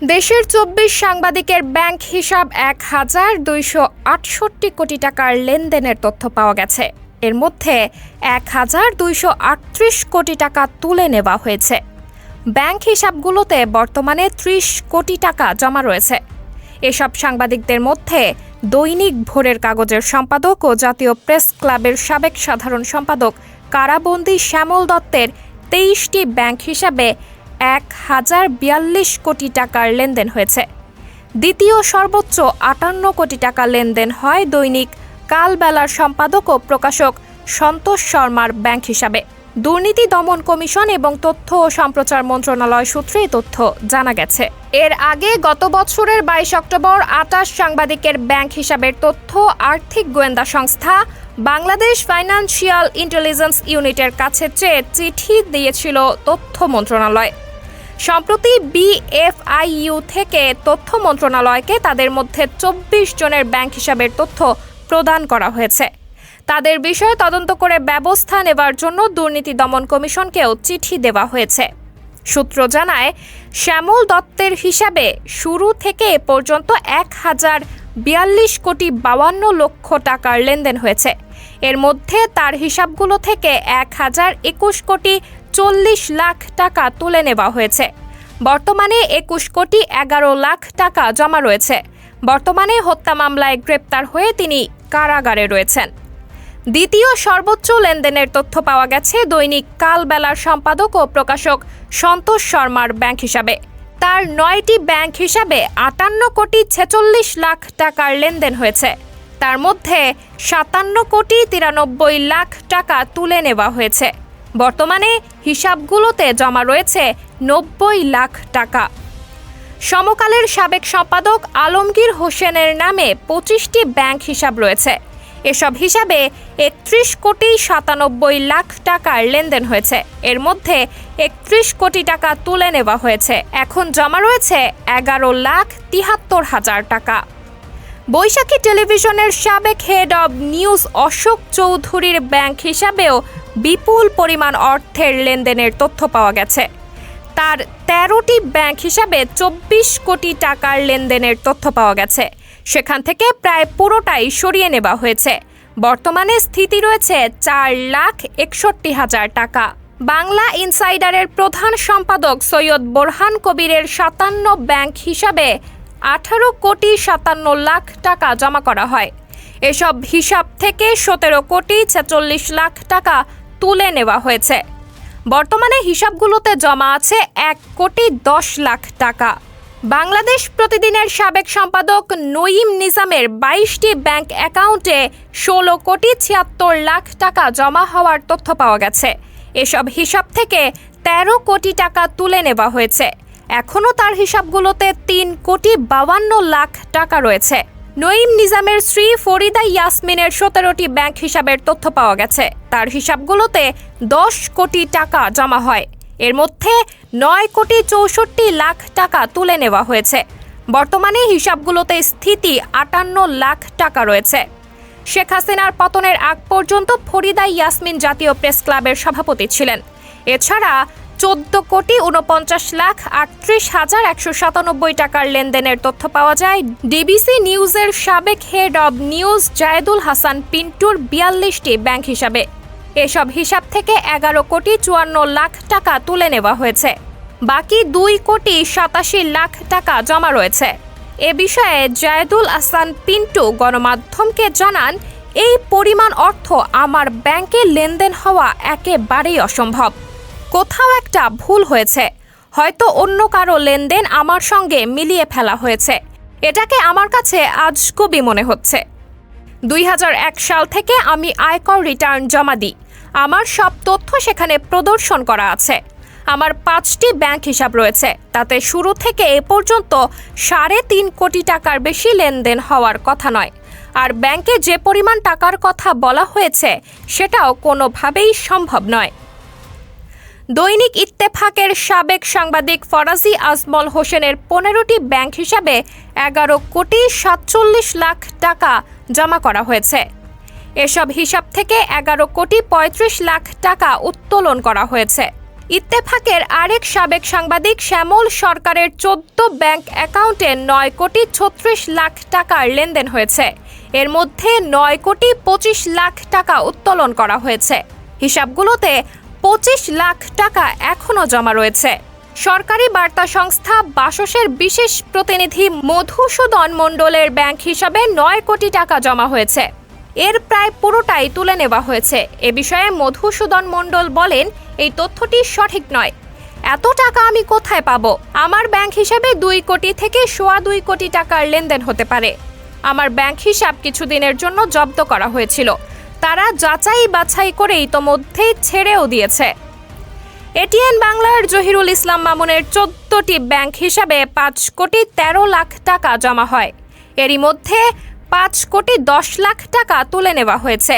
দেশের ২৪ সাংবাদিকের ব্যাংক হিসাব ১,২৬৮ কোটি টাকার লেনদেনের তথ্য পাওয়া গেছে। এর মধ্যে ১,২৩৮ কোটি টাকা তুলে নেওয়া হয়েছে। ব্যাংক হিসাবগুলোতে বর্তমানে ৩০ কোটি টাকা জমা রয়েছে। এসব সাংবাদিকদের মধ্যে দৈনিক ভোরের কাগজের সম্পাদক ও জাতীয় প্রেস ক্লাবের সাবেক সাধারণ সম্পাদক কারাবন্দী শ্যামল দত্তের ২৩টি ব্যাংক হিসাবে ১,০৪২ কোটি টাকার লেনদেন হয়েছে। দ্বিতীয় সর্বোচ্চ ৫৮ কোটি টাকা লেনদেন হয় দৈনিক কালবেলার সম্পাদক ও প্রকাশক সন্তোষ শর্মার ব্যাংক হিসাবে। দুর্নীতি দমন কমিশন এবং তথ্য ও সম্প্রচার মন্ত্রণালয় সূত্রে এই তথ্য জানা গেছে। এর আগে গত বছরের ২২ অক্টোবর ২৮ সাংবাদিকের ব্যাংক হিসাবের তথ্য আর্থিক গোয়েন্দা সংস্থা বাংলাদেশ ফাইন্যান্সিয়াল ইন্টেলিজেন্স ইউনিটের কাছে চেয়ে চিঠি দিয়েছিল তথ্য মন্ত্রণালয়। সম্প্রতি বিএফআইইউ থেকে তথ্য মন্ত্রণালয়কে তাদের মধ্যে ২৪ জনের ব্যাংক হিসাবের তথ্য প্রদান করা হয়েছে। তাদের বিষয়ে তদন্ত করে ব্যবস্থা নেওয়ার জন্য দুর্নীতি দমন কমিশনকেও চিঠি দেওয়া হয়েছে। সূত্র জানায়, শ্যামল দত্তের হিসাবে শুরু থেকে এ পর্যন্ত ১,০৪২ কোটি ৫২ লক্ষ টাকার লেনদেন হয়েছে। এর মধ্যে তার হিসাবগুলো থেকে ১,০২১ কোটি ৪০ লাখ টাকা তুলে নেওয়া হয়েছে। বর্তমানে ২১ কোটি ১১ লাখ টাকা জমা রয়েছে। বর্তমানে হত্যা মামলায় গ্রেপ্তার হয়ে তিনি কারাগারে রয়েছেন। দ্বিতীয় সর্বোচ্চ লেনদেনের তথ্য পাওয়া গেছে দৈনিক কালবেলার সম্পাদক ও প্রকাশক সন্তোষ শর্মার ব্যাংক হিসাবে। তার ৯টি ব্যাংক হিসাবে ৫৮ কোটি ৪৬ লাখ টাকার লেনদেন হয়েছে। তার মধ্যে ৫৭ কোটি ৯৩ লাখ টাকা তুলে নেওয়া হয়েছে। বর্তমানে হিসাবগুলোতে জমা রয়েছে ৯০ লাখ টাকা। সমকালের সাবেক সম্পাদক আলমগীর হোসেনের নামে ২৫টি ব্যাংক হিসাব রয়েছে। এসব হিসাবে ৩১ কোটি ৯৭ লাখ টাকার লেনদেন হয়েছে। এর মধ্যে ৩১ কোটি টাকা তুলে নেওয়া হয়েছে। এখন জমা রয়েছে ১১,৭৩,০০০ টাকা। বৈশাখী টেলিভিশনের সাবেক হেড অব নিউজ অশোক চৌধুরীর ব্যাংক হিসাবেও বিপুল পরিমাণ অর্থের লেনদেনের তথ্য পাওয়া গেছে। তার ১৩টি ব্যাংক হিসাবে ২৪ কোটি টাকার লেনদেনের তথ্য পাওয়া গেছে। সেখান থেকে প্রায় পুরোটাই সরিয়ে নেওয়া হয়েছে। বর্তমানে স্থিতি রয়েছে ৪,৬১,০০০ টাকা। বাংলা ইনসাইডারের প্রধান সম্পাদক সৈয়দ বোরহান কবিরের ৫৭ ব্যাংক হিসাবে ১৮ কোটি ৫৭ লাখ টাকা জমা করা হয়। এসব হিসাব থেকে ১৭ কোটি ৪৬ লাখ টাকা তুলে নেওয়া হয়েছে। বর্তমানে হিসাবগুলোতে জমা আছে ১ কোটি ১০ লাখ টাকা। বাংলাদেশ প্রতিদিনের সাবেক সম্পাদক নঈম নিজামের ২২টি ব্যাংক অ্যাকাউন্টে ১৬ কোটি ৭৬ লাখ টাকা জমা হওয়ার তথ্য পাওয়া গেছে। এসব হিসাব থেকে ১৩ কোটি টাকা তুলে নেওয়া হয়েছে। এখনও তার হিসাবগুলোতে ৩ কোটি ৫২ লাখ টাকা রয়েছে। নঈম নিজামের স্ত্রী ফরিদা ইয়াসমিনের ১৭টি ব্যাংক হিসাবের তথ্য পাওয়া গেছে। তার হিসাবগুলোতে ১০ কোটি টাকা জমা হয়। এর মধ্যে ৯ কোটি ৬৪ লাখ টাকা তুলে নেওয়া হয়েছে। বর্তমানে হিসাবগুলোতে স্থিতি ৫৮ লাখ টাকা রয়েছে। শেখ হাসিনার পতনের আগ পর্যন্ত ফরিদা ইয়াসমিন জাতীয় প্রেস ক্লাবের সভাপতি ছিলেন। এছাড়া ১৪ কোটি ৪৯ লাখ ৩৮,১৯৭ টাকার লেনদেনের তথ্য পাওয়া যায় ডিবিসি নিউজের সাবেক head of news Zayedul Hasan পিন্টুর ৪২টি ব্যাংক হিসাবে। এসব হিসাব থেকে ১১ কোটি ৫৪ লাখ টাকা তুলে নেওয়া হয়েছে। বাকি ২ কোটি ৮৭ লাখ টাকা জমা রয়েছে। এ বিষয়ে জায়েদুল হাসান পিন্টু গণমাধ্যমকে জানান, এই পরিমাণ অর্থ আমার ব্যাংকে লেনদেন হওয়া একেবারেই অসম্ভব। কোথাও একটা ভুল হয়েছে, হয়তো অন্য কারো লেনদেন আমার সঙ্গে মিলিয়ে ফেলা হয়েছে। এটাকে আমার কাছে আজগুবি মনে হচ্ছে। ২০০১ সাল থেকে আমি আয়কর রিটার্ন জমা দিই। আমার সব তথ্য সেখানে প্রদর্শন করা আছে। আমার ৫টি ব্যাংক হিসাব রয়েছে। তাতে শুরু থেকে এ পর্যন্ত ৩.৫ কোটি টাকার বেশি লেনদেন হওয়ার কথা নয়। আর ব্যাংকে যে পরিমাণ টাকার কথা বলা হয়েছে সেটাও কোনোভাবেই সম্ভব নয়। দৈনিক ইত্তেফাকের সাবেক সাংবাদিক ফরাজি আজমল হোসেনের ১৫টি ব্যাংক হিসাবে ১১ কোটি ৪৭ লাখ টাকা জমা করা হয়েছে। এসব হিসাব থেকে ১১ কোটি ৩৫ লাখ টাকা উত্তোলন করা হয়েছে। ইত্তেফাকের আরেক সাবেক সাংবাদিক শ্যামল সরকারের 14 ব্যাংক অ্যাকাউন্টে 9 কোটি 36 লাখ টাকার লেনদেন হয়েছে। এর মধ্যে 9 কোটি 25 লাখ টাকা উত্তোলন করা হয়েছে। হিসাবগুলোতে 25 লাখ টাকা এখনও জমা রয়েছে। সরকারি বার্তা সংস্থা বাসসের বিশেষ প্রতিনিধি মধুসূদন মণ্ডলের ব্যাংক হিসাবে 9 কোটি টাকা জমা হয়েছে। এর প্রায় পুরোটাই তুলে নেওয়া হয়েছে। এ বিষয়ে মধুসূদন মণ্ডল বলেন, এই তথ্যটি সঠিক নয়। এত টাকা আমি কোথায় পাবো? আমার ব্যাংক হিসাবে 2 কোটি থেকে 2.25 কোটি টাকার লেনদেন হতে পারে। আমার ব্যাংক হিসাব কিছুদিনের জন্য জব্দ করা হয়েছিল। তারা যাচাই বাছাই করে ইতোমধ্যেই ছেড়েও দিয়েছে। এটিএন বাংলার জহিরুল ইসলাম মামুনের 14টি ব্যাংক হিসাবে 5 কোটি 13 লাখ টাকা জমা হয়। এরই মধ্যে 5 কোটি 10 লাখ টাকা তুলে নেওয়া হয়েছে।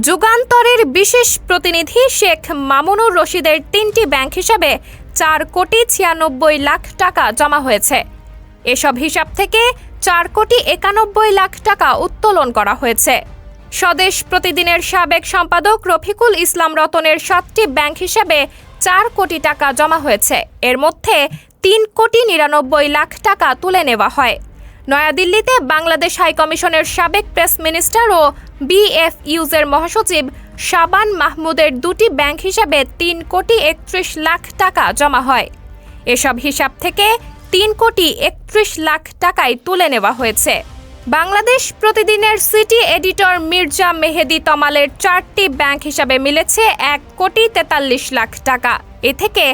যুগান্তরের বিশেষ প্রতিনিধি শেখ মামুনুর রশিদের 3টি ব্যাংক হিসাবে 4 কোটি 96 লাখ টাকা জমা হয়েছে। এসব হিসাব থেকে 4 কোটি 91 লাখ টাকা উত্তোলন করা হয়েছে। স্বদেশ প্রতিদিনের সাবেক সম্পাদক রফিকুল ইসলাম রতনের 7টি ব্যাংক হিসাবে 4 কোটি টাকা জমা হয়েছে। এর মধ্যে 3 কোটি 99 লাখ টাকা তুলে নেওয়া হয়। নয়াদিল্লিতে বাংলাদেশ হাইকমিশনের সাবেক প্রেস মিনিস্টার ও বিএফইউজের মহাসচিব শাবান মাহমুদের 2টি ব্যাংক হিসাবে 3 কোটি 31 লাখ টাকা জমা হয়। এসব হিসাব থেকে 3 কোটি 31 লাখ টাকাই তুলে নেওয়া হয়েছে। বাংলাদেশ প্রতিদিনের সিটি এডিটর মির্জা মেহেদি তমালের 4টি ব্যাংক হিসাবে মিলেছে 1 কোটি 43 লাখ টাকা। এ থেকে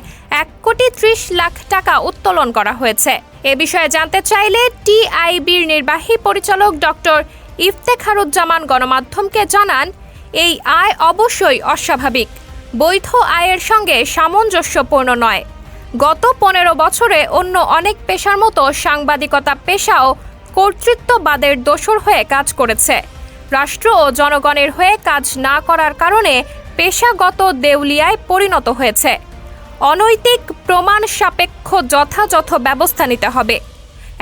1 কোটি 30 লাখ টাকা উত্তোলন করা হয়েছে। এ বিষয়ে জানতে চাইলে টিআইবির নির্বাহী পরিচালক ডক্টর ইফতেখারুজ্জামান গণমাধ্যমকে জানান, এই আয় অবশ্যই অস্বাভাবিক, বৈধ আয়ের সঙ্গে সামঞ্জস্যপূর্ণ নয়। গত 15 বছরে অন্য অনেক পেশার মতো সাংবাদিকতা পেশাও কর্তৃত্ববাদের দোসর হয়ে কাজ করেছে। রাষ্ট্র ও জনগণের হয়ে কাজ না করার কারণে পেশাগত দেউলিয়ায় পরিণত হয়েছে। অনৈতিক প্রমাণ সাপেক্ষ যথাযথ ব্যবস্থা নিতে হবে।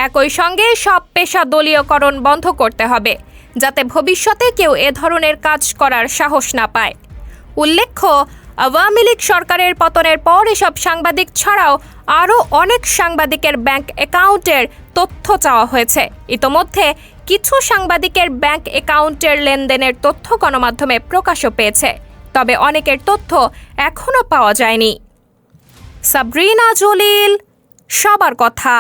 একই সঙ্গে সব পেশা দলীয়করণ বন্ধ করতে হবে, যাতে ভবিষ্যতে কেউ এ ধরনের কাজ করার সাহস না পায়। উল্লেখ্য, আওয়ামী লীগ সরকারের পতনের পর এসব সাংবাদিক ছাড়াও আরও অনেক সাংবাদিকের ব্যাংক অ্যাকাউন্টের তথ্য চাওয়া হয়েছে। ইতোমধ্যে কিছু সাংবাদিকের ব্যাংক অ্যাকাউন্টের লেনদেনের তথ্য গণমাধ্যমে প্রকাশও পেয়েছে, তবে অনেকের তথ্য এখনও পাওয়া যায়নি। সাবরিনা জলিল, সবার কথা।